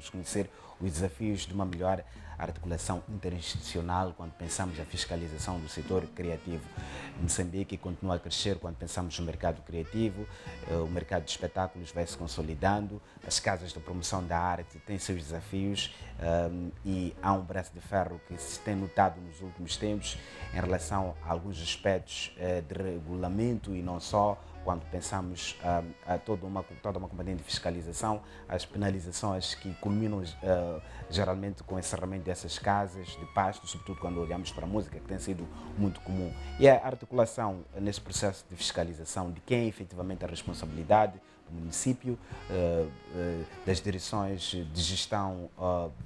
queremos conhecer os desafios de uma melhor articulação interinstitucional quando pensamos a fiscalização do setor criativo. Moçambique continua a crescer quando pensamos no mercado criativo, o mercado de espetáculos vai se consolidando, as casas de promoção da arte têm seus desafios e há um braço de ferro que se tem notado nos últimos tempos em relação a alguns aspectos de regulamento e não só. Quando pensamos a toda uma componente de fiscalização, as penalizações que culminam geralmente com o encerramento dessas casas de pasto, sobretudo quando olhamos para a música, que tem sido muito comum. E a articulação nesse processo de fiscalização de quem é efetivamente a responsabilidade do município, das direções de gestão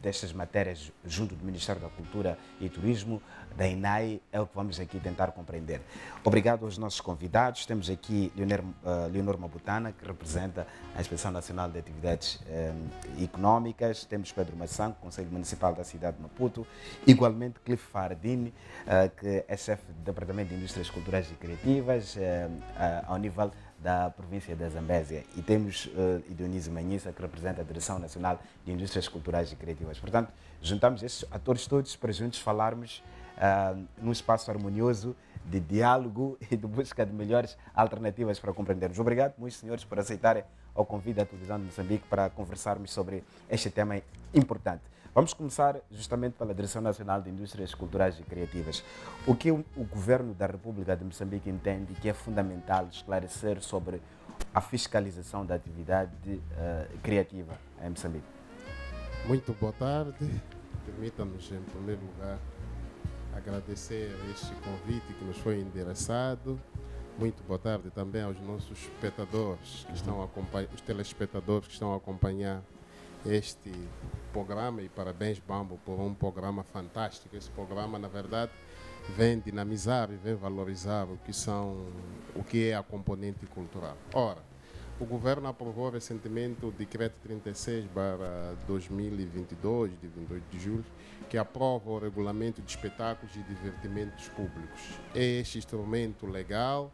destas matérias junto do Ministério da Cultura e Turismo, da INAI, é o que vamos aqui tentar compreender. Obrigado aos nossos convidados. Temos aqui Leonor Mabutana, que representa a Inspeção Nacional de Atividades Económicas. Temos Pedro Massanco, Conselho Municipal da cidade de Maputo. Igualmente, Cliff Fardini, que é chefe do Departamento de Indústrias Culturais e Criativas, ao nível da província da Zambésia. E temos Dionísio Manhissa, que representa a Direção Nacional de Indústrias Culturais e Criativas. Portanto, juntamos estes atores todos para juntos falarmos num espaço harmonioso de diálogo e de busca de melhores alternativas para compreendermos. Obrigado, meus senhores, por aceitarem o convite da televisão de Moçambique para conversarmos sobre este tema importante. Vamos começar justamente pela Direção Nacional de Indústrias Culturais e Criativas. O que o Governo da República de Moçambique entende que é fundamental esclarecer sobre a fiscalização da atividade criativa em Moçambique? Muito boa tarde. Permita-nos, em primeiro lugar, agradecer este convite que nos foi endereçado. Muito boa tarde também aos nossos espectadores, que estão os telespectadores que estão a acompanhar este programa, e parabéns, Bambo, por um programa fantástico. Esse programa, na verdade, vem dinamizar e vem valorizar o que é a componente cultural. Ora, o governo aprovou recentemente o decreto 36/2022, de 28 de julho, que aprova o regulamento de espetáculos e divertimentos públicos. É este instrumento legal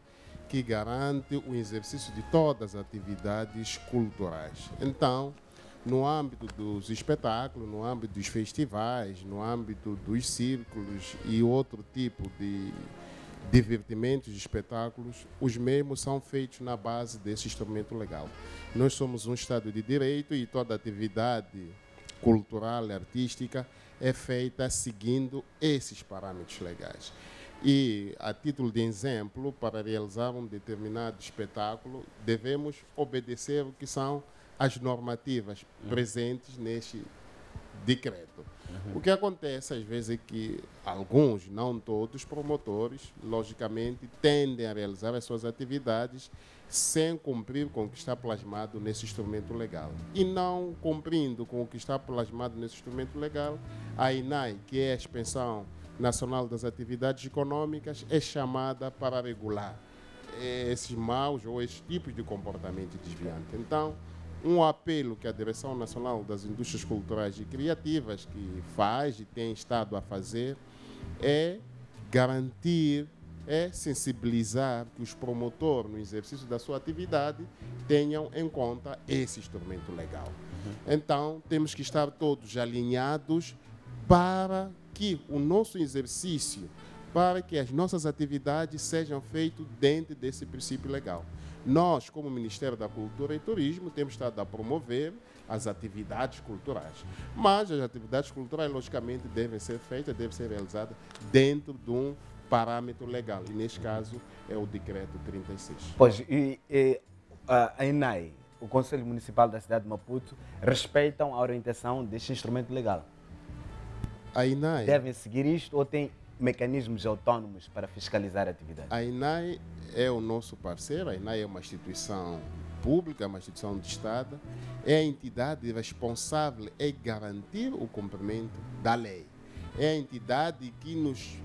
que garante o exercício de todas as atividades culturais. Então, no âmbito dos espetáculos, no âmbito dos festivais, no âmbito dos círculos e outro tipo de divertimentos e espetáculos, os mesmos são feitos na base desse instrumento legal. Nós somos um Estado de Direito e toda atividade cultural e artística é feita seguindo esses parâmetros legais. E, a título de exemplo, para realizar um determinado espetáculo, devemos obedecer o que são as normativas presentes neste decreto. O que acontece às vezes é que alguns, não todos, promotores, logicamente, tendem a realizar as suas atividades sem cumprir com o que está plasmado nesse instrumento legal. E não cumprindo com o que está plasmado nesse instrumento legal, a INAI, que é a Inspeção Nacional das Atividades Econômicas, é chamada para regular esses maus ou esses tipos de comportamento desviante. Então, um apelo que a Direção Nacional das Indústrias Culturais e Criativas que faz e tem estado a fazer é garantir, é sensibilizar que os promotores, no exercício da sua atividade, tenham em conta esse instrumento legal. Então, temos que estar todos alinhados para que o nosso exercício, para que as nossas atividades sejam feitas dentro desse princípio legal. Nós, como Ministério da Cultura e Turismo, temos estado a promover as atividades culturais. Mas as atividades culturais, logicamente, devem ser feitas, devem ser realizadas dentro de um parâmetro legal. E, neste caso, é o Decreto 36. Pois, a INAI, o Conselho Municipal da cidade de Maputo, respeitam a orientação deste instrumento legal? A INAI... Devem seguir isto ou tem mecanismos autónomos para fiscalizar a atividade? A INAI é o nosso parceiro, a INAI é uma instituição pública, uma instituição de Estado, é a entidade responsável em garantir o cumprimento da lei. É a entidade que nos,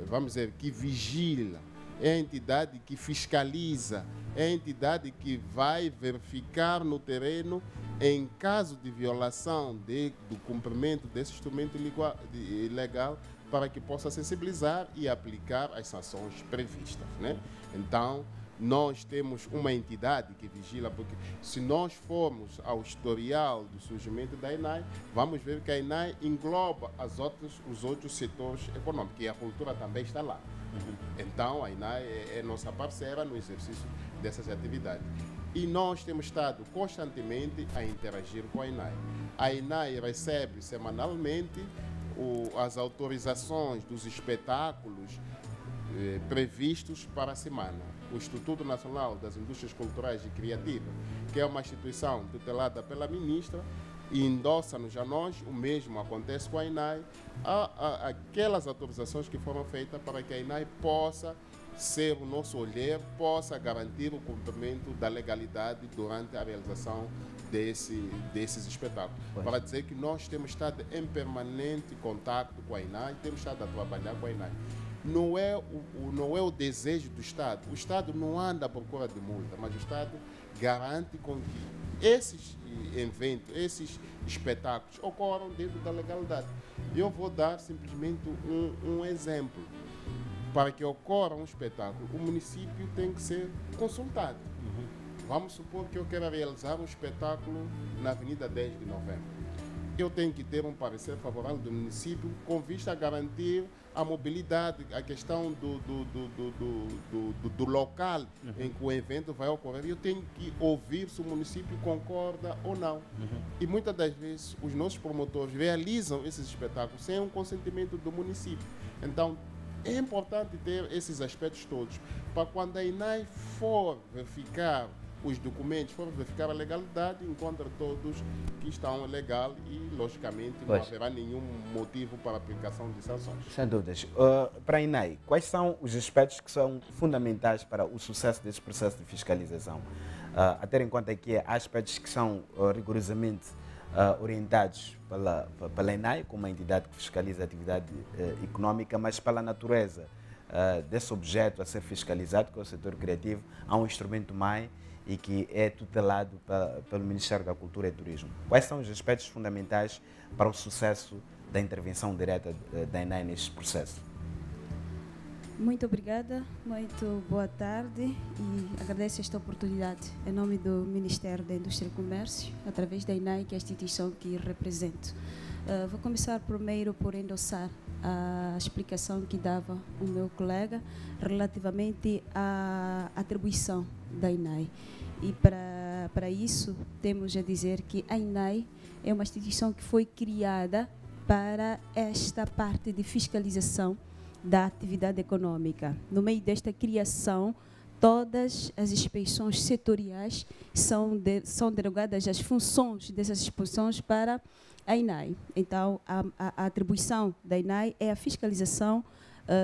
vamos dizer, que vigila, é a entidade que fiscaliza, é a entidade que vai verificar no terreno em caso de violação do cumprimento desse instrumento legal, para que possa sensibilizar e aplicar as sanções previstas, né? Então, nós temos uma entidade que vigila, porque se nós formos ao historial do surgimento da INAI, vamos ver que a INAI engloba os outros setores econômicos, e a cultura também está lá. Então, a INAI é nossa parceira no exercício dessas atividades. E nós temos estado constantemente a interagir com a INAI. A INAI recebe semanalmente as autorizações dos espetáculos previstos para a semana. O Instituto Nacional das Indústrias Culturais e Criativas, que é uma instituição tutelada pela ministra, e endossa-nos a nós, o mesmo acontece com a INAI, aquelas autorizações que foram feitas para que a INAI possa ser o nosso olhar, possa garantir o cumprimento da legalidade durante a realização desses espetáculos. Para dizer que nós temos estado em permanente contato com a INAI, temos estado a trabalhar com a INAI. Não é o desejo do Estado. O Estado não anda à procura de multa, mas o Estado garante com que esses eventos, esses espetáculos ocorram dentro da legalidade. Eu vou dar simplesmente um exemplo. Para que ocorra um espetáculo, o município tem que ser consultado. Vamos supor que eu quero realizar um espetáculo na Avenida 10 de Novembro. Eu tenho que ter um parecer favorável do município com vista a garantir a mobilidade, a questão do local em que o evento vai ocorrer. Eu tenho que ouvir se o município concorda ou não. E muitas das vezes os nossos promotores realizam esses espetáculos sem um consentimento do município. Então, é importante ter esses aspectos todos, para quando a INAI for verificar os documentos, for verificar a legalidade, encontra todos que estão legal e, logicamente, não haverá nenhum motivo para a aplicação de sanções. Sem dúvidas. Para a INAI, quais são os aspectos que são fundamentais para o sucesso desse processo de fiscalização? A ter em conta que há aspectos que são rigorosamente orientados pela INAI, como uma entidade que fiscaliza a atividade econômica, mas pela natureza desse objeto a ser fiscalizado, que é o setor criativo, há um instrumento MAI e que é tutelado pelo Ministério da Cultura e Turismo. Quais são os aspectos fundamentais para o sucesso da intervenção direta da INAI neste processo? Muito obrigada, muito boa tarde e agradeço esta oportunidade em nome do Ministério da Indústria e Comércio, através da INAI, que é a instituição que represento. Vou começar primeiro por endossar a explicação que dava o meu colega relativamente à atribuição da INAI. E para isso temos a dizer que a INAI é uma instituição que foi criada para esta parte de fiscalização da atividade econômica. No meio desta criação, todas as inspeções setoriais são delegadas as funções dessas inspeções para a INAI. Então, a atribuição da INAI é a fiscalização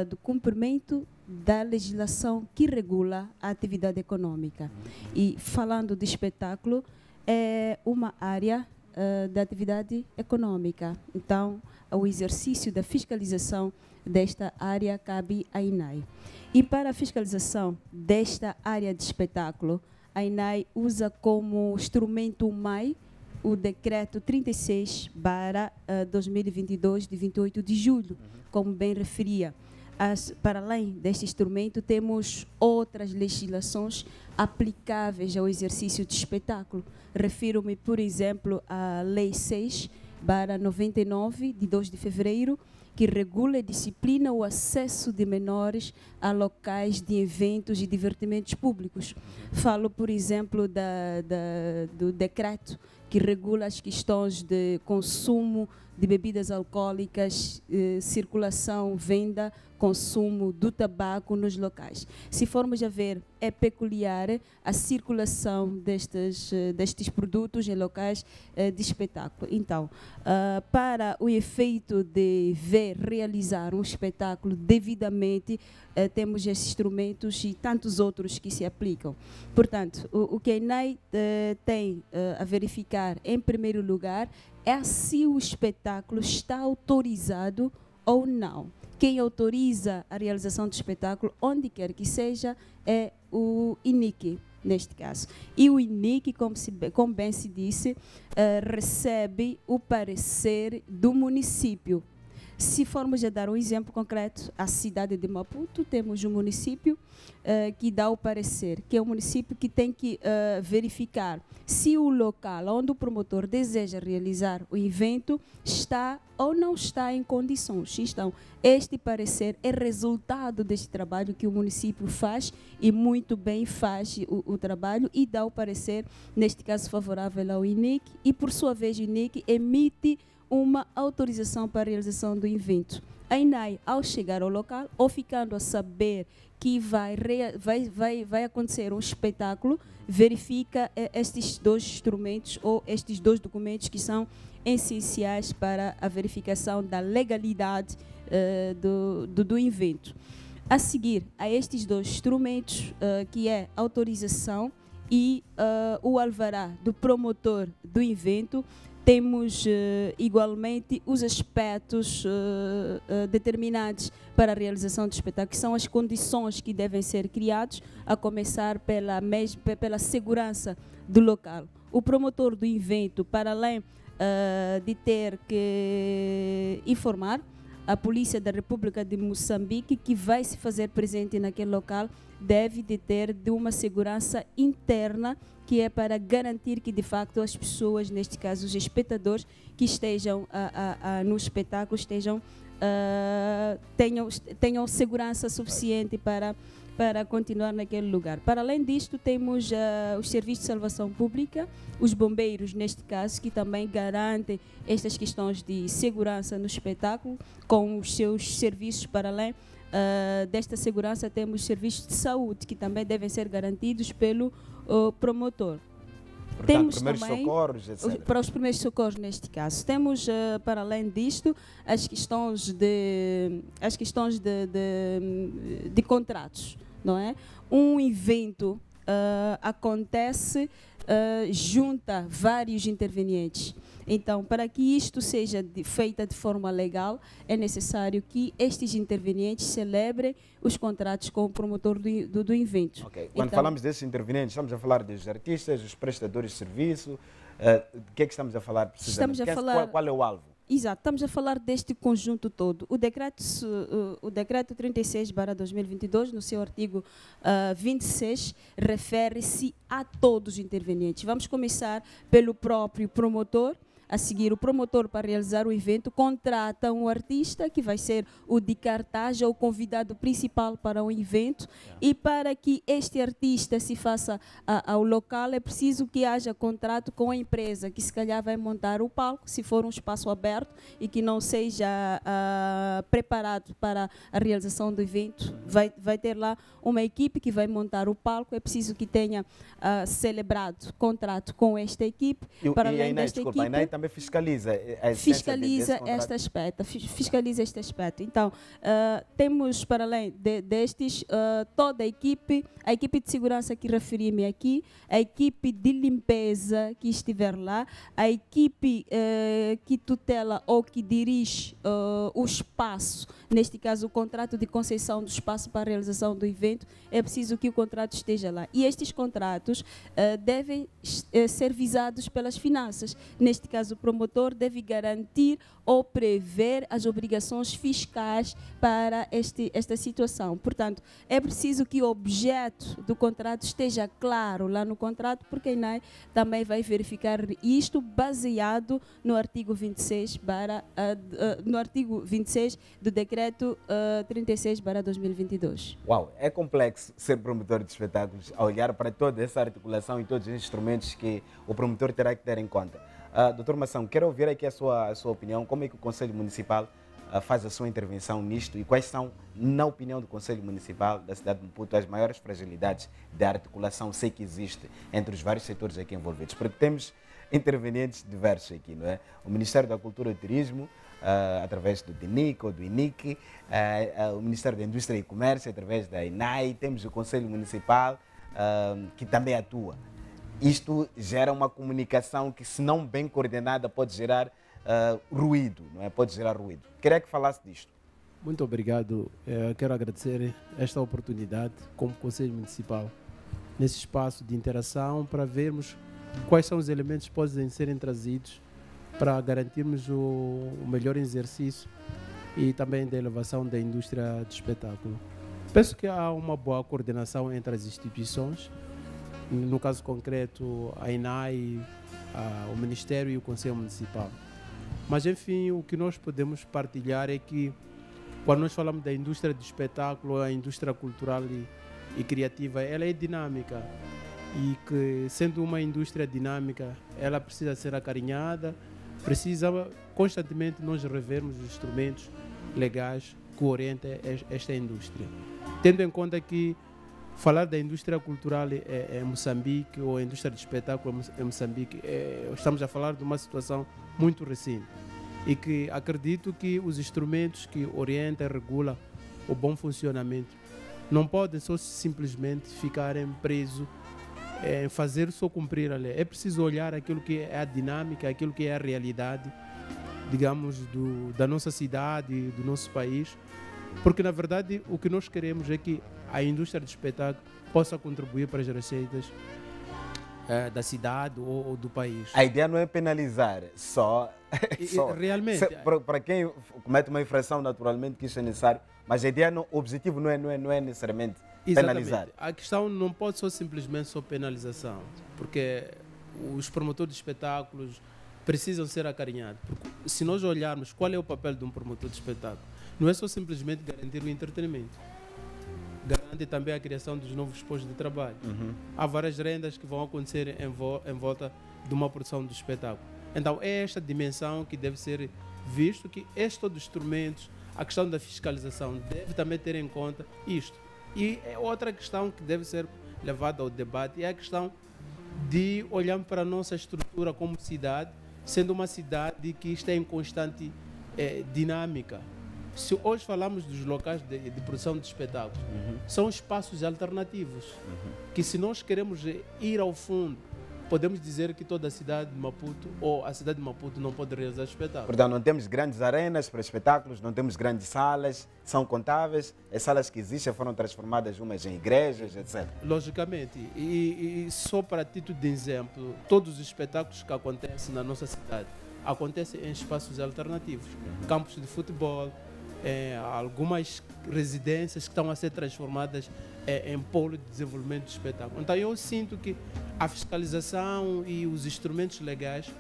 do cumprimento da legislação que regula a atividade econômica. E, falando de espetáculo, é uma área da atividade econômica. Então, o exercício da fiscalização desta área cabe à INAI. E para a fiscalização desta área de espetáculo, a INAI usa como instrumento MAI o decreto 36/2022, de 28 de julho, como bem referia. Para além deste instrumento, temos outras legislações aplicáveis ao exercício de espetáculo. Refiro-me, por exemplo, à Lei 6/99, de 2 de fevereiro, que regula e disciplina o acesso de menores a locais de eventos e divertimentos públicos. Falo, por exemplo, do decreto que regula as questões de consumo de bebidas alcoólicas, circulação, venda, consumo do tabaco nos locais. Se formos a ver, é peculiar a circulação destes produtos em locais de espetáculo. Então, para o efeito de realizar um espetáculo devidamente, temos esses instrumentos e tantos outros que se aplicam. Portanto, o que a INAI tem a verificar, em primeiro lugar, é se o espetáculo está autorizado ou não. Quem autoriza a realização do espetáculo, onde quer que seja, é o INIC, neste caso. E o INIC, como bem se disse, recebe o parecer do município. Se formos a dar um exemplo concreto, a cidade de Maputo, temos um município que dá o parecer, que é um município que tem que verificar se o local onde o promotor deseja realizar o evento está ou não está em condições. Então, este parecer é resultado deste trabalho que o município faz e muito bem faz o trabalho e dá o parecer, neste caso favorável ao INIC, e por sua vez o INIC emite uma autorização para a realização do evento. A INAI, ao chegar ao local, ou ficando a saber que vai acontecer um espetáculo, verifica estes dois instrumentos ou estes dois documentos que são essenciais para a verificação da legalidade do evento. A seguir a estes dois instrumentos, que é autorização e o alvará do promotor do evento, temos igualmente os aspectos determinados para a realização do espetáculo, que são as condições que devem ser criadas, a começar pela segurança do local. O promotor do evento, para além de ter que informar a Polícia da República de Moçambique, que vai se fazer presente naquele local, deve de ter de uma segurança interna, que é para garantir que, de facto, as pessoas, neste caso os espectadores que estejam no espetáculo, tenham segurança suficiente para continuar naquele lugar. Para além disto, temos os serviços de salvação pública, os bombeiros, neste caso, que também garantem estas questões de segurança no espetáculo, com os seus serviços. Para além desta segurança, temos serviços de saúde, que também devem ser garantidos pelo promotor. Portanto, temos primeiros também socorros, etc. para os primeiros socorros, neste caso. Temos, para além disto, as questões de contratos, não é? Um evento acontece, junta vários intervenientes. Então, para que isto seja feito de forma legal, é necessário que estes intervenientes celebrem os contratos com o promotor do evento. Okay. Quando então, falamos desses intervenientes, estamos a falar dos artistas, dos prestadores de serviço. De que é que estamos a falar precisamente? Qual é o alvo? Exato, estamos a falar deste conjunto todo. O decreto 36/2022, no seu artigo 26, refere-se a todos os intervenientes. Vamos começar pelo próprio promotor. A seguir, o promotor, para realizar o evento, contrata um artista que vai ser o de cartaz ou o convidado principal para o evento. E para que este artista se faça ao local, é preciso que haja contrato com a empresa, que se calhar vai montar o palco, se for um espaço aberto e que não seja preparado para a realização do evento. Vai ter lá uma equipe que vai montar o palco. É preciso que tenha celebrado contrato com esta equipe. Para além desta equipe, a INAI também fiscaliza este aspecto. Fiscaliza este aspecto. Então, temos, para além destes, toda a equipe de segurança que referi-me aqui, a equipe de limpeza que estiver lá, a equipe que tutela ou que dirige o espaço, neste caso o contrato de concessão do espaço para a realização do evento, é preciso que o contrato esteja lá. E estes contratos devem ser visados pelas finanças. Neste caso, o promotor deve garantir ou prever as obrigações fiscais para esta situação. Portanto, é preciso que o objeto do contrato esteja claro lá no contrato, porque a INAI também vai verificar isto baseado no artigo 26, do decreto 36/2022. Uau, é complexo ser promotor de espetáculos, a olhar para toda essa articulação e todos os instrumentos que o promotor terá que ter em conta. Doutor Mação, quero ouvir aqui a sua opinião, como é que o Conselho Municipal faz a sua intervenção nisto e quais são, na opinião do Conselho Municipal da cidade de Maputo, as maiores fragilidades da articulação, sei que existe, entre os vários setores aqui envolvidos, porque temos intervenientes diversos aqui, não é? O Ministério da Cultura e Turismo, através do DINIC ou do INIC, o Ministério da Indústria e Comércio, através da INAI, temos o Conselho Municipal, que também atua. Isto gera uma comunicação que, se não bem coordenada, pode gerar ruído, não é? Pode gerar ruído. Queria que falasse disto. Muito obrigado. Quero agradecer esta oportunidade como Conselho Municipal, nesse espaço de interação, para vermos quais são os elementos que podem serem trazidos para garantirmos o melhor exercício e também da elevação da indústria de espetáculo. Penso que há uma boa coordenação entre as instituições, no caso concreto a INAI, o Ministério e o Conselho Municipal. Mas enfim, o que nós podemos partilhar é que quando nós falamos da indústria de espetáculo, a indústria cultural e criativa, ela é dinâmica e que, sendo uma indústria dinâmica, ela precisa ser acarinhada, precisa constantemente nós revermos os instrumentos legais que orientem esta indústria. Tendo em conta que falar da indústria cultural em Moçambique ou a indústria de espetáculo em Moçambique, estamos a falar de uma situação muito recente e que acredito que os instrumentos que orientam e regulam o bom funcionamento não podem só simplesmente ficarem presos em fazer só cumprir a lei. É preciso olhar aquilo que é a dinâmica, aquilo que é a realidade, digamos, da nossa cidade, do nosso país, porque na verdade o que nós queremos é que a indústria de espetáculo possa contribuir para as receitas da cidade ou do país. A ideia não é penalizar só. Realmente. Para quem comete uma infração, naturalmente, que isso é necessário, mas a ideia, o objetivo não é necessariamente penalizar. A questão não pode ser simplesmente só penalização, porque os promotores de espetáculos precisam ser acarinhados. Porque se nós olharmos qual é o papel de um promotor de espetáculo, não é só simplesmente garantir o entretenimento. Garante também a criação dos novos postos de trabalho. Há várias rendas que vão acontecer em volta de uma produção de espetáculo. Então é esta dimensão que deve ser visto, que estes todos os instrumentos, a questão da fiscalização deve também ter em conta isto. E outra questão que deve ser levada ao debate é a questão de olharmos para a nossa estrutura como cidade, sendo uma cidade que está em constante dinâmica. Se hoje falamos dos locais de produção de espetáculos, são espaços alternativos, que se nós queremos ir ao fundo, podemos dizer que toda a cidade de Maputo ou a cidade de Maputo não pode realizar espetáculos. Portanto, não temos grandes arenas para espetáculos, não temos grandes salas, são contáveis. As salas que existem foram transformadas umas em igrejas, etc. Logicamente. E só para título de exemplo, todos os espetáculos que acontecem na nossa cidade acontecem em espaços alternativos. Campos de futebol, algumas residências que estão a ser transformadas em polo de desenvolvimento de espetáculo. Então eu sinto que a fiscalização e os instrumentos legais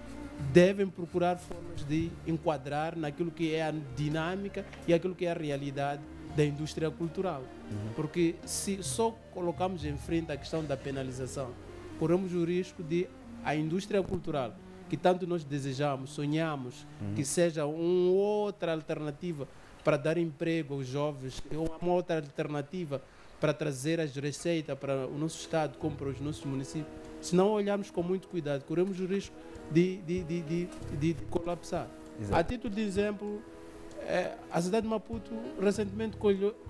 devem procurar formas de enquadrar naquilo que é a dinâmica e aquilo que é a realidade da indústria cultural. Porque se só colocamos em frente a questão da penalização, corremos o risco de a indústria cultural, que tanto nós desejamos, sonhamos, que seja uma outra alternativa para dar emprego aos jovens, uma outra alternativa para trazer as receitas para o nosso estado, como para os nossos municípios. Se não olharmos com muito cuidado, corremos o risco de colapsar. Exato. A título de exemplo, a cidade de Maputo recentemente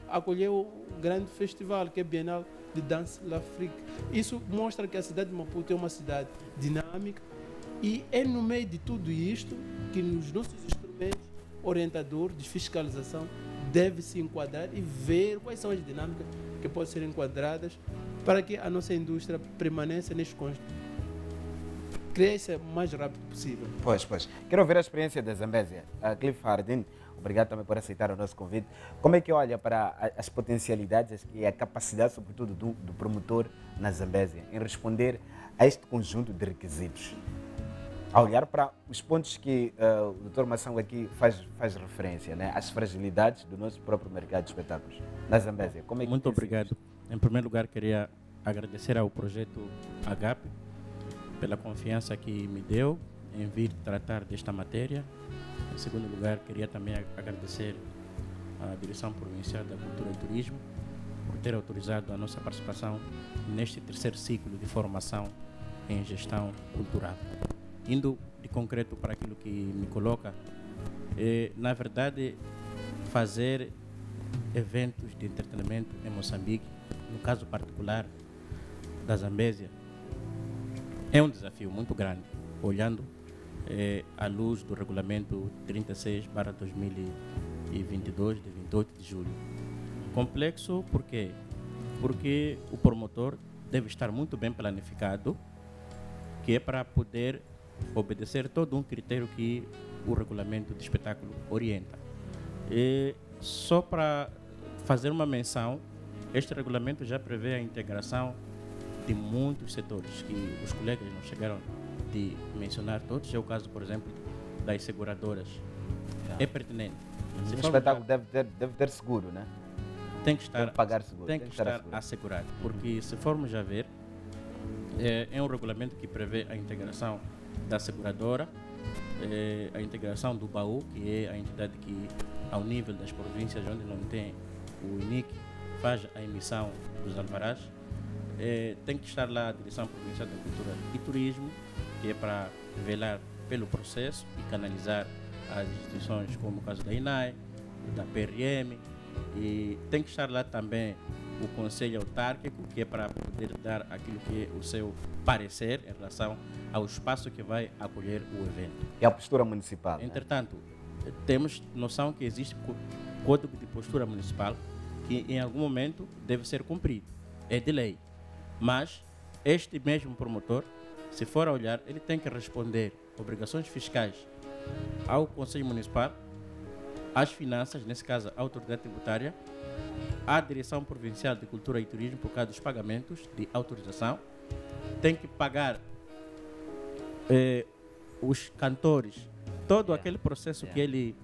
acolheu um grande festival, que é a Bienal de Dança l'Afrique. Isso mostra que a cidade de Maputo é uma cidade dinâmica e é no meio de tudo isto que os nossos instrumentos orientadores de fiscalização deve se enquadrar e ver quais são as dinâmicas que podem ser enquadradas para que a nossa indústria permaneça neste constante, cresça o mais rápido possível. Pois. Quero ouvir a experiência da Zambésia. Cliff Hardin, obrigado também por aceitar o nosso convite. Como é que olha para as potencialidades e a capacidade, sobretudo, do promotor na Zambésia em responder a este conjunto de requisitos? A olhar para os pontos que o Dr. Maçango aqui faz referência, né? As fragilidades do nosso próprio mercado de espetáculos na Zambésia. Como é que Muito obrigado. Em primeiro lugar, queria agradecer ao projeto AGAP pela confiança que me deu em vir tratar desta matéria. Em segundo lugar, queria também agradecer à Direção Provincial da Cultura e Turismo por ter autorizado a nossa participação neste terceiro ciclo de formação em gestão cultural. Indo de concreto para aquilo que me coloca, na verdade, fazer eventos de entretenimento em Moçambique, no caso particular da Zambésia, é um desafio muito grande, olhando à luz do regulamento 36/2022, de 28 de julho. Complexo por quê? Porque o promotor deve estar muito bem planificado, que é para poder obedecer todo um critério que o regulamento de espetáculo orienta. E só para fazer uma menção, este regulamento já prevê a integração de muitos setores que os colegas não chegaram de mencionar todos. É o caso, por exemplo, das seguradoras. É pertinente. O espetáculo deve ter seguro, né? Tem que estar, Deve pagar seguro. tem que estar assegurado, porque se formos a ver, é um regulamento que prevê a integração da seguradora, a integração do baú, que é a entidade que, ao nível das províncias onde não tem o INIC, faz a emissão dos alvarás. Tem que estar lá a Direção Provincial da Cultura e Turismo, que é para velar pelo processo e canalizar as instituições, como o caso da INAI, da PRM, e tem que estar lá também o Conselho Autárquico, que é para poder dar aquilo que é o seu parecer em relação ao espaço que vai acolher o evento. E a postura municipal. Entretanto, temos noção que existe código de postura municipal que em algum momento deve ser cumprido. É de lei. Mas este mesmo promotor, se for a olhar, ele tem que responder obrigações fiscais ao Conselho Municipal, às finanças, nesse caso à autoridade tributária, à Direção Provincial de Cultura e Turismo por causa dos pagamentos de autorização, tem que pagar os cantores, todo aquele processo que ele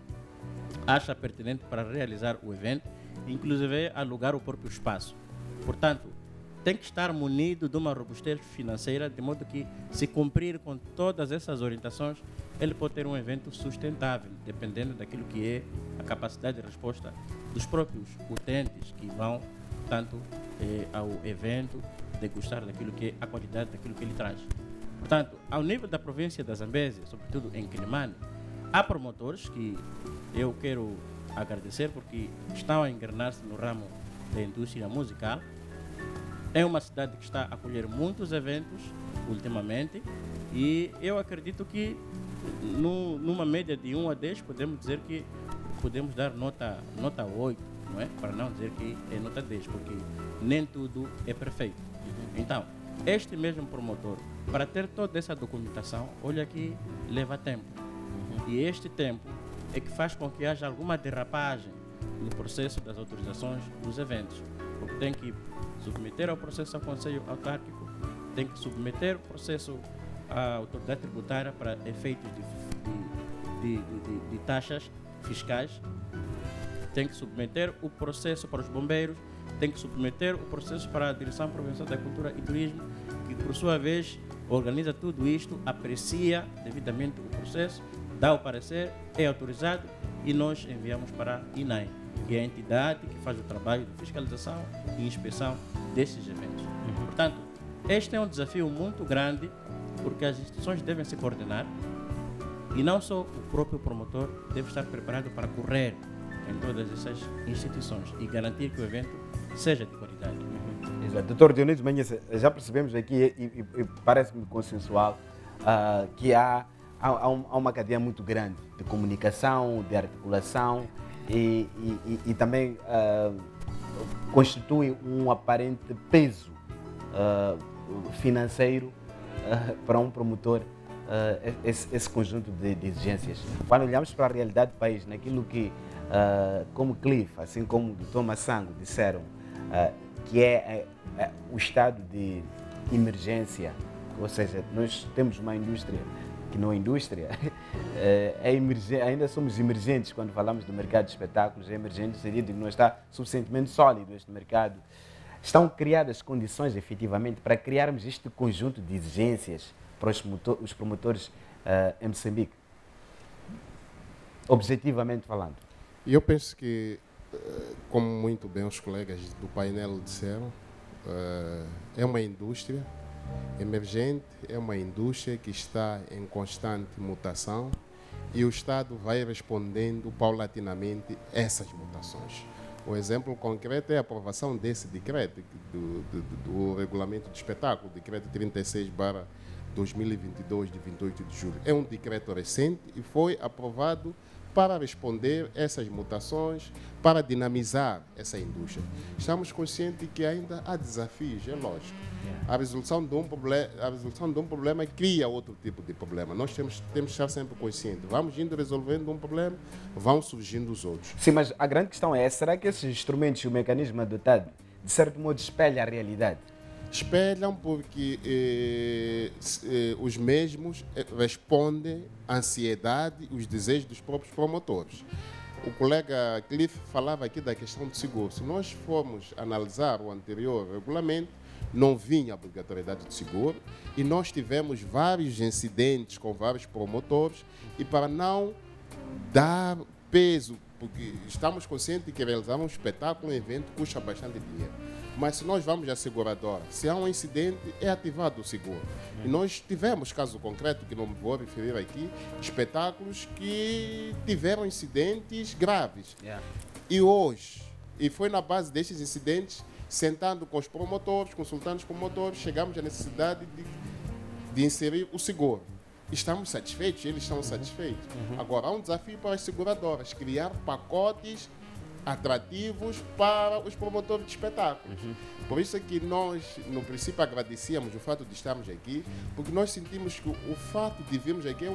acha pertinente para realizar o evento, inclusive alugar o próprio espaço. Portanto, tem que estar munido de uma robustez financeira, de modo que, se cumprir com todas essas orientações, ele pode ter um evento sustentável, dependendo daquilo que é a capacidade de resposta dos próprios utentes que vão, tanto ao evento, degustar daquilo que é a qualidade daquilo que ele traz. Portanto, ao nível da província da Zambésia, sobretudo em Quilimane, há promotores que eu quero agradecer porque estão a engrenar-se no ramo da indústria musical. É uma cidade que está a acolher muitos eventos ultimamente e eu acredito que numa média de 1 a 10 podemos dizer que podemos dar nota 8, não é? Para não dizer que é nota 10, porque nem tudo é perfeito. Então, este mesmo promotor, para ter toda essa documentação, olha que leva tempo. E este tempo é que faz com que haja alguma derrapagem no processo das autorizações dos eventos. Porque tem que submeter ao processo ao Conselho Autárquico, tem que submeter o processo à autoridade tributária para efeitos de taxas fiscais, tem que submeter o processo para os bombeiros, tem que submeter o processo para a Direção Provincial da Cultura e Turismo, que por sua vez organiza tudo isto, aprecia devidamente o processo, dá o parecer, é autorizado e nós enviamos para a INAI, que é a entidade que faz o trabalho de fiscalização e inspeção desses eventos. Portanto, este é um desafio muito grande, porque as instituições devem se coordenar e não só o próprio promotor deve estar preparado para correr em todas essas instituições e garantir que o evento seja de qualidade. Exato. Doutor Dionísio Manhães, já percebemos aqui e parece-me consensual que há uma cadeia muito grande de comunicação, de articulação e também constitui um aparente peso financeiro para um promotor esse conjunto de exigências. Quando olhamos para a realidade do país, naquilo que, como Cliff, assim como o Dr. Massango disseram, que é o estado de emergência, ou seja, nós temos uma indústria que não é indústria, ainda somos emergentes quando falamos do mercado de espetáculos, é emergente no sentido de que não está suficientemente sólido este mercado. Estão criadas condições, efetivamente, para criarmos este conjunto de exigências para os promotores em Moçambique, objetivamente falando? Eu penso que, como muito bem os colegas do painel disseram, é uma indústria emergente, é uma indústria que está em constante mutação e o Estado vai respondendo paulatinamente essas mutações. O exemplo concreto é a aprovação desse decreto do regulamento de espetáculo, decreto 36/2022, de 28 de julho. É um decreto recente e foi aprovado para responder essas mutações, para dinamizar essa indústria. Estamos conscientes que ainda há desafios, é lógico. A resolução de um problema cria outro tipo de problema. Nós temos que estar sempre conscientes. Vamos indo resolvendo um problema, vão surgindo os outros. Sim, mas a grande questão é, será que esses instrumentos e o mecanismo adotado, de certo modo, espelha a realidade? Espelham porque os mesmos respondem à ansiedade e os desejos dos próprios promotores. O colega Cliff falava aqui da questão do seguro. Se nós formos analisar o anterior regulamento, não vinha a obrigatoriedade de seguro e nós tivemos vários incidentes com vários promotores e para não dar peso, porque estamos conscientes que realizar um espetáculo, um evento, custa bastante dinheiro. Mas se nós vamos à seguradora, se há um incidente, é ativado o seguro. E nós tivemos caso concreto, que não me vou referir aqui, espetáculos que tiveram incidentes graves. E hoje, e foi na base destes incidentes, sentando com os promotores, consultando os promotores, chegamos à necessidade de inserir o seguro. Estamos satisfeitos, eles estão satisfeitos. Agora, há um desafio para as seguradoras, criar pacotes atrativos para os promotores de espetáculos. Por isso é que nós, no princípio, agradecíamos o fato de estarmos aqui, porque nós sentimos que o fato de virmos aqui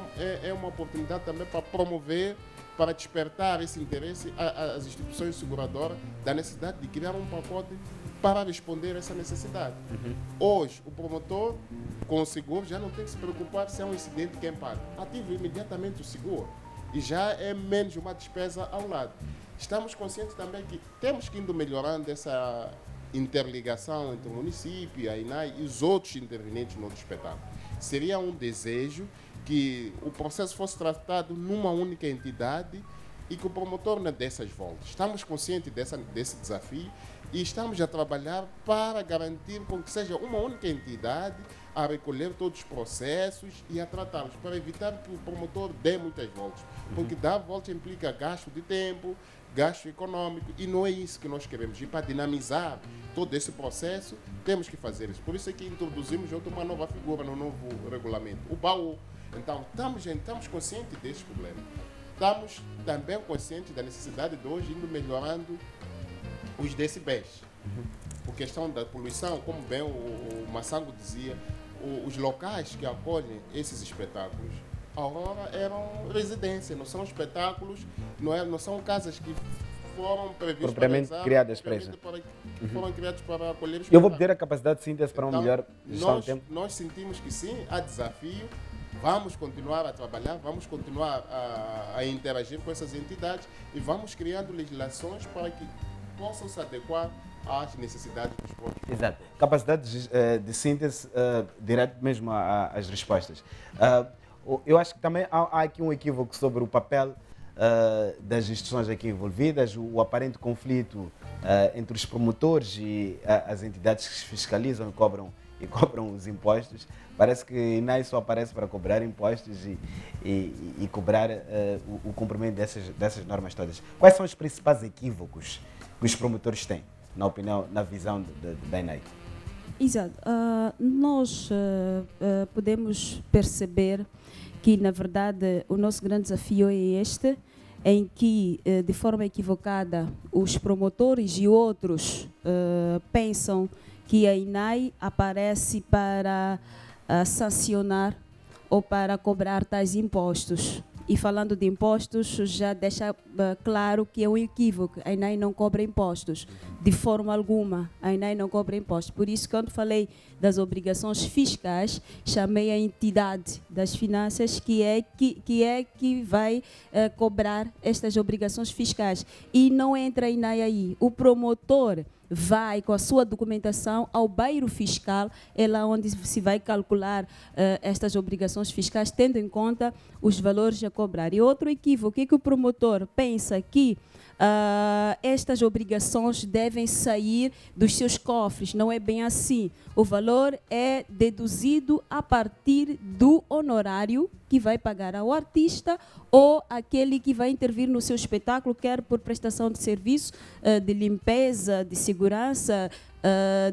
é uma oportunidade também para promover, para despertar esse interesse às instituições seguradoras da necessidade de criar um pacote para responder a essa necessidade. Hoje, o promotor, com o seguro, já não tem que se preocupar se é um incidente quem paga. Ativa imediatamente o seguro e já é menos uma despesa ao lado. Estamos conscientes também que temos que ir melhorando essa interligação entre o município, a INAI e os outros intervenientes no espetáculo. Seria um desejo que o processo fosse tratado numa única entidade e que o promotor não desse as voltas. Estamos conscientes desse desafio e estamos a trabalhar para garantir com que seja uma única entidade a recolher todos os processos e a tratá-los, para evitar que o promotor dê muitas voltas. Porque dar voltas implica gasto de tempo, gasto econômico, e não é isso que nós queremos. E para dinamizar todo esse processo, temos que fazer isso. Por isso é que introduzimos uma nova figura no novo regulamento, o baú. Então, estamos conscientes desse problema. Estamos também conscientes da necessidade de hoje ir melhorando os decibéis. Por questão da poluição, como bem o Massango dizia, os locais que acolhem esses espetáculos, a Aurora eram residências, não são espetáculos, não são casas que foram previstas propriamente criadas para isso. Foram criadas para acolher os espetáculos. Eu vou pedir a capacidade de síntese para uma melhor gestão do tempo. Nós sentimos que sim, há desafio, vamos continuar a trabalhar, vamos continuar a interagir com essas entidades e vamos criando legislações para que possam se adequar às necessidades dos próprios. Exato. Capacidade de síntese, direto mesmo às respostas. Eu acho que também há aqui um equívoco sobre o papel das instituições aqui envolvidas, o aparente conflito entre os promotores e as entidades que se fiscalizam e cobram os impostos. Parece que a INAI só aparece para cobrar impostos e cobrar o cumprimento dessas normas todas. Quais são os principais equívocos que os promotores têm, na opinião, na visão da INAI? Exato. Nós podemos perceber que, na verdade, o nosso grande desafio é este, em que, de forma equivocada, os promotores e outros pensam que a INAI aparece para sancionar ou para cobrar tais impostos. E falando de impostos, já deixa claro que é um equívoco. A INAI não cobra impostos, de forma alguma. A INAI não cobra impostos. Por isso, quando falei das obrigações fiscais, chamei a entidade das finanças que vai cobrar estas obrigações fiscais. E não entra a INAI aí. O promotor vai com a sua documentação ao bairro fiscal, é lá onde se vai calcular estas obrigações fiscais, tendo em conta os valores a cobrar. E outro equívoco é que o promotor pensa que estas obrigações devem sair dos seus cofres. Não é bem assim. O valor é deduzido a partir do honorário que vai pagar ao artista ou aquele que vai intervir no seu espetáculo, quer por prestação de serviço, de limpeza, de segurança,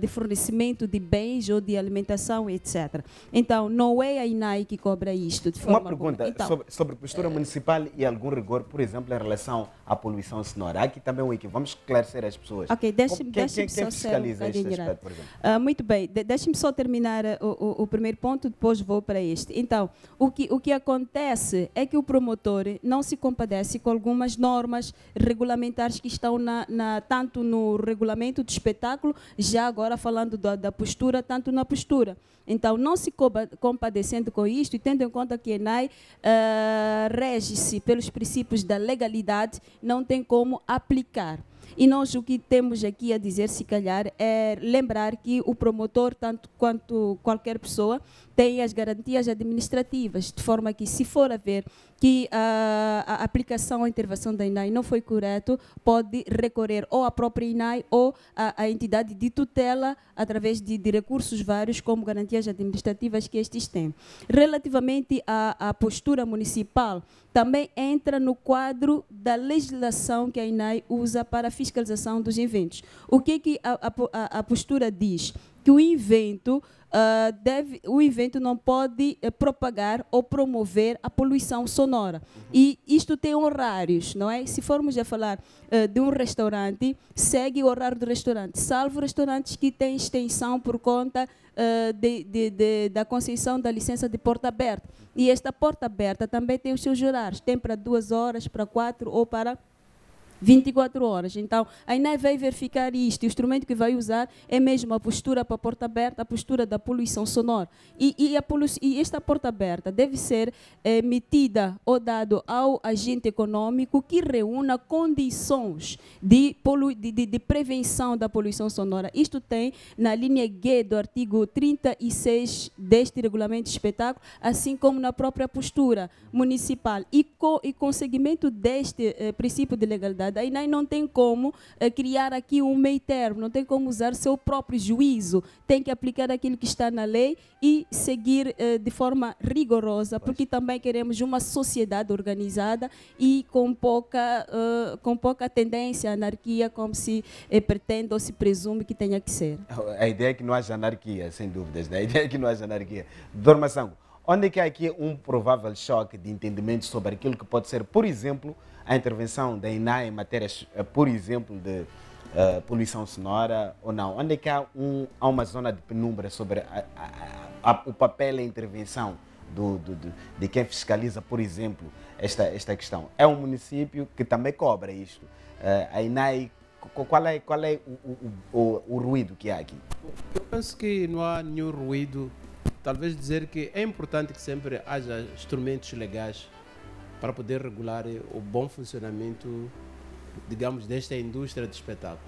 de fornecimento de bens ou de alimentação, etc. Então, não é a INAI que cobra isto de forma Uma pergunta então, sobre postura municipal e algum rigor, por exemplo, em relação à poluição sonora. Há aqui também um equívoco. Vamos esclarecer as pessoas. Ok, deixe-me quem só fiscaliza ser este grande. aspecto, por exemplo? Muito bem, deixe-me só terminar o primeiro ponto, depois vou para este. Então, o que acontece é que o promotor não se compadece com algumas normas regulamentares que estão tanto no regulamento do espetáculo, já agora falando da postura, tanto na postura. Então, não se compadecendo com isto e tendo em conta que a ENAI rege-se pelos princípios da legalidade, não tem como aplicar. E nós o que temos aqui a dizer, se calhar, é lembrar que o promotor, tanto quanto qualquer pessoa, tem as garantias administrativas, de forma que, se for a ver que a aplicação, a intervenção da INAI não foi correta, pode recorrer ou à própria INAI ou à entidade de tutela, através de recursos vários, como garantias administrativas que estes têm. Relativamente à postura municipal, também entra no quadro da legislação que a INAI usa para a fiscalização dos eventos. O que a postura diz? Que o evento não pode propagar ou promover a poluição sonora. E isto tem horários, não é? Se formos a falar de um restaurante, segue o horário do restaurante, salvo restaurantes que têm extensão por conta da concessão da licença de porta aberta. E esta porta aberta também tem os seus horários, tem para 2 horas, para 4 ou para 24 horas. Então, a INAI vai verificar isto. O instrumento que vai usar é mesmo a postura para a porta aberta, a postura da poluição sonora. E esta porta aberta deve ser emitida ou dado ao agente econômico que reúna condições de prevenção da poluição sonora. Isto tem na linha G do artigo 36 deste regulamento de espetáculo, assim como na própria postura municipal. E com seguimento deste princípio de legalidade, a INAI não tem como criar aqui um meio termo, não tem como usar seu próprio juízo, tem que aplicar aquilo que está na lei e seguir de forma rigorosa, porque também queremos uma sociedade organizada e com pouca tendência à anarquia, como se pretende ou se presume que tenha que ser. A ideia é que não haja anarquia, sem dúvidas, né? A ideia é que não haja anarquia. Dr. Massango, onde é que há aqui um provável choque de entendimento sobre aquilo que pode ser, por exemplo, a intervenção da INAI em matérias, por exemplo, de poluição sonora ou não? Onde é que há uma zona de penumbra sobre o papel e a intervenção de quem fiscaliza, por exemplo, esta questão? É um município que também cobra isto. A INAI, qual é o ruído que há aqui? Eu penso que não há nenhum ruído. Talvez dizer que é importante que sempre haja instrumentos legais para poder regular o bom funcionamento, digamos, desta indústria de espetáculo.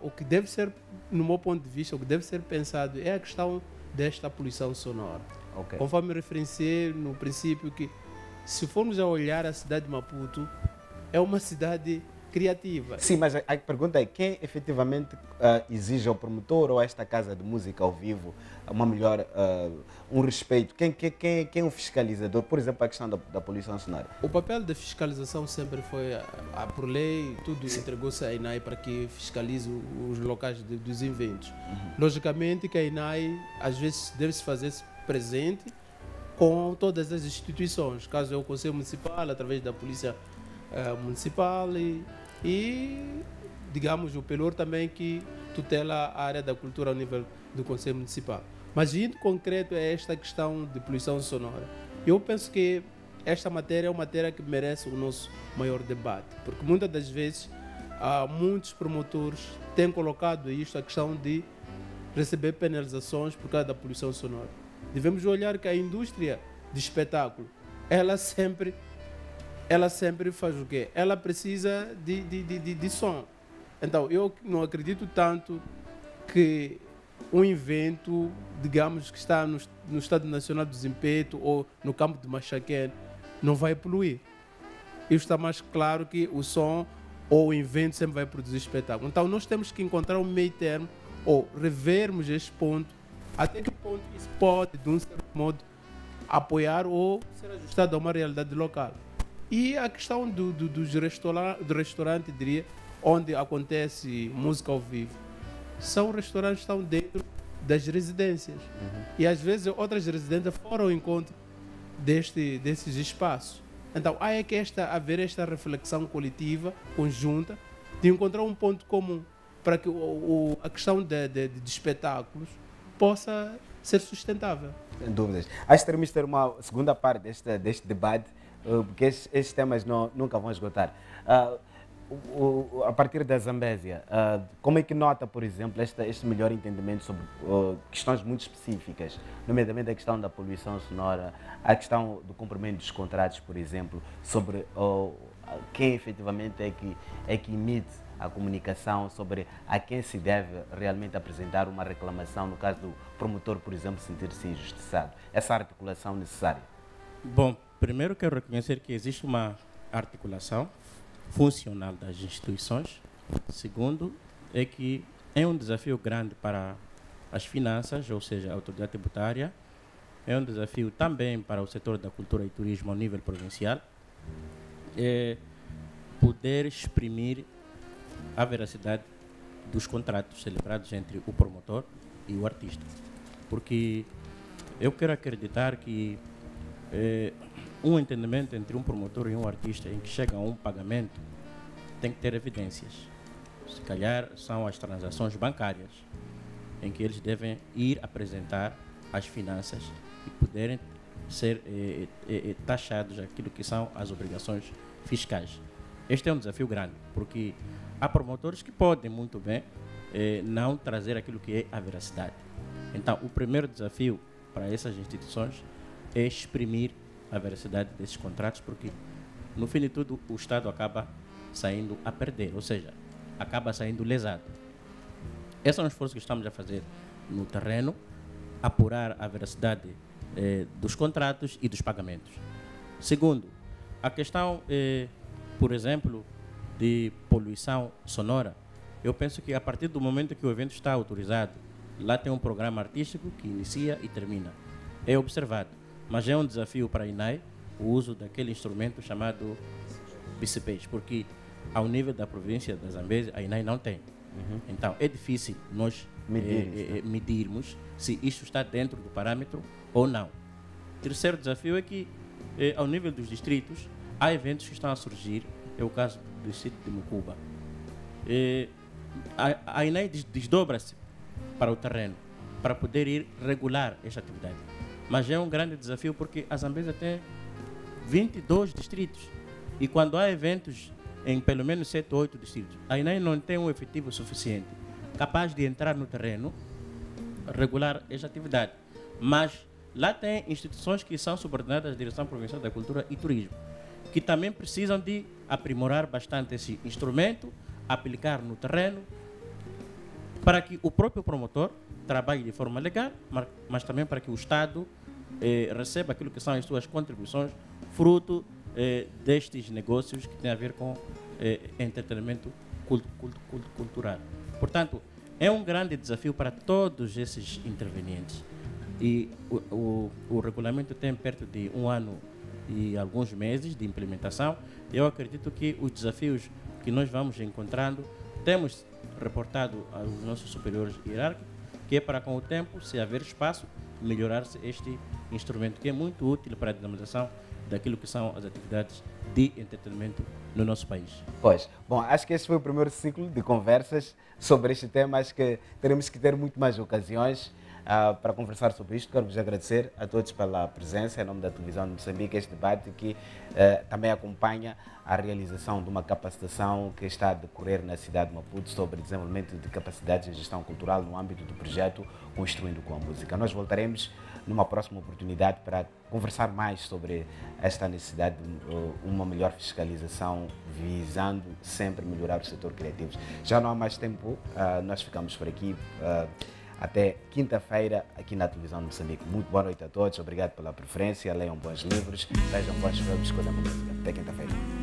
O que deve ser, no meu ponto de vista, o que deve ser pensado é a questão desta poluição sonora. Okay. Conforme referenciei no princípio, que se formos a olhar a cidade de Maputo, é uma cidade criativa. Sim, mas a pergunta é quem efetivamente exige ao promotor ou a esta casa de música ao vivo um respeito? Quem é o fiscalizador? Por exemplo, a questão da poluição sonora. O papel da fiscalização sempre foi, por lei, tudo entregou-se à INAI para que fiscalize os locais dos eventos. Logicamente que a INAI às vezes deve-se fazer-se presente com todas as instituições, caso é o Conselho Municipal, através da Polícia Municipal e, digamos, o PELOR também, que tutela a área da cultura ao nível do Conselho Municipal. Mas, indo concreto, é esta questão de poluição sonora. Eu penso que esta matéria é uma matéria que merece o nosso maior debate, porque muitas das vezes muitos promotores têm colocado isto, a questão de receber penalizações por causa da poluição sonora. Devemos olhar que a indústria de espetáculo, ela sempre faz o quê? Ela precisa de som. Então, eu não acredito tanto que um evento, digamos, que está no Estado Nacional do Zimpeto ou no campo de Machaquén, não vai poluir. Isso está mais claro que o som ou o evento sempre vai produzir espetáculo. Então, nós temos que encontrar um meio termo ou revermos este ponto, até que ponto isso pode, de um certo modo, apoiar ou ser ajustado a uma realidade local. E a questão do restaurante, diria, onde acontece música ao vivo. são restaurantes que estão dentro das residências. E às vezes outras residências foram ao encontro desses espaços. Então há é que haver esta reflexão coletiva, conjunta, de encontrar um ponto comum para que a questão de espetáculos possa ser sustentável. Sem dúvidas. Acho que teremos de ter uma segunda parte deste debate, porque estes temas nunca vão esgotar. A partir da Zambésia, como é que nota, por exemplo, este melhor entendimento sobre questões muito específicas, nomeadamente a questão da poluição sonora, a questão do cumprimento dos contratos, por exemplo, sobre quem efetivamente é que emite a comunicação, sobre a quem se deve realmente apresentar uma reclamação, no caso do promotor, por exemplo, sentir-se injustiçado. Essa articulação necessária? Bom, primeiro quero reconhecer que existe uma articulação funcional das instituições. Segundo, é que é um desafio grande para as finanças, ou seja, a autoridade tributária. É um desafio também para o setor da cultura e turismo ao nível provincial. É poder exprimir a veracidade dos contratos celebrados entre o promotor e o artista. Porque eu quero acreditar que um entendimento entre um promotor e um artista em que chega a um pagamento tem que ter evidências. Se calhar são as transações bancárias, em que eles devem ir apresentar as finanças e poderem ser taxados aquilo que são as obrigações fiscais. Este é um desafio grande, porque há promotores que podem muito bem não trazer aquilo que é a veracidade. Então, o primeiro desafio para essas instituições é exprimir a veracidade desses contratos, porque, no fim de tudo, o Estado acaba saindo a perder, ou seja, acaba saindo lesado. Esse é um esforço que estamos a fazer no terreno, apurar a veracidade dos contratos e dos pagamentos. Segundo, a questão, por exemplo, de poluição sonora, eu penso que a partir do momento que o evento está autorizado, lá tem um programa artístico que inicia e termina. É observado, mas é um desafio para a INAI o uso daquele instrumento chamado BCPs, porque ao nível da província da Zambésia, a INAI não tem. Então é difícil nós medirmos se isto está dentro do parâmetro ou não. Terceiro desafio é que, ao nível dos distritos, há eventos que estão a surgir. É o caso do distrito de Mucuba. A INAI desdobra-se para o terreno para poder ir regular esta atividade. Mas é um grande desafio porque a Zambésia tem 22 distritos e quando há eventos em pelo menos 7 ou 8 distritos, a INAI não tem um efetivo suficiente capaz de entrar no terreno, regular esta atividade. Mas lá tem instituições que são subordinadas à Direção Provincial da Cultura e Turismo, que também precisam de aprimorar bastante esse instrumento, aplicar no terreno, para que o próprio promotor trabalhe de forma legal, mas também para que o Estado receba aquilo que são as suas contribuições, fruto destes negócios que têm a ver com entretenimento cultural. Portanto, é um grande desafio para todos esses intervenientes. E o regulamento tem perto de 1 ano e alguns meses de implementação. Eu acredito que os desafios que nós vamos encontrando, temos reportado aos nossos superiores hierárquicos, que é para, com o tempo, se haver espaço, melhorar-se este instrumento, que é muito útil para a dinamização daquilo que são as atividades de entretenimento no nosso país. Pois, bom, acho que este foi o primeiro ciclo de conversas sobre este tema. Acho que teremos que ter muito mais ocasiões para conversar sobre isto. Quero vos agradecer a todos pela presença em nome da televisão de Moçambique. Este debate que também acompanha a realização de uma capacitação que está a decorrer na cidade de Maputo sobre desenvolvimento de capacidades de gestão cultural no âmbito do projeto Construindo com a Música. Nós voltaremos numa próxima oportunidade para conversar mais sobre esta necessidade de uma melhor fiscalização, visando sempre melhorar o setor criativo. Já não há mais tempo, nós ficamos por aqui. Até quinta-feira, aqui na televisão de Moçambique. Muito boa noite a todos, obrigado pela preferência, leiam bons livros, vejam bons filmes, escolham música. Até quinta-feira.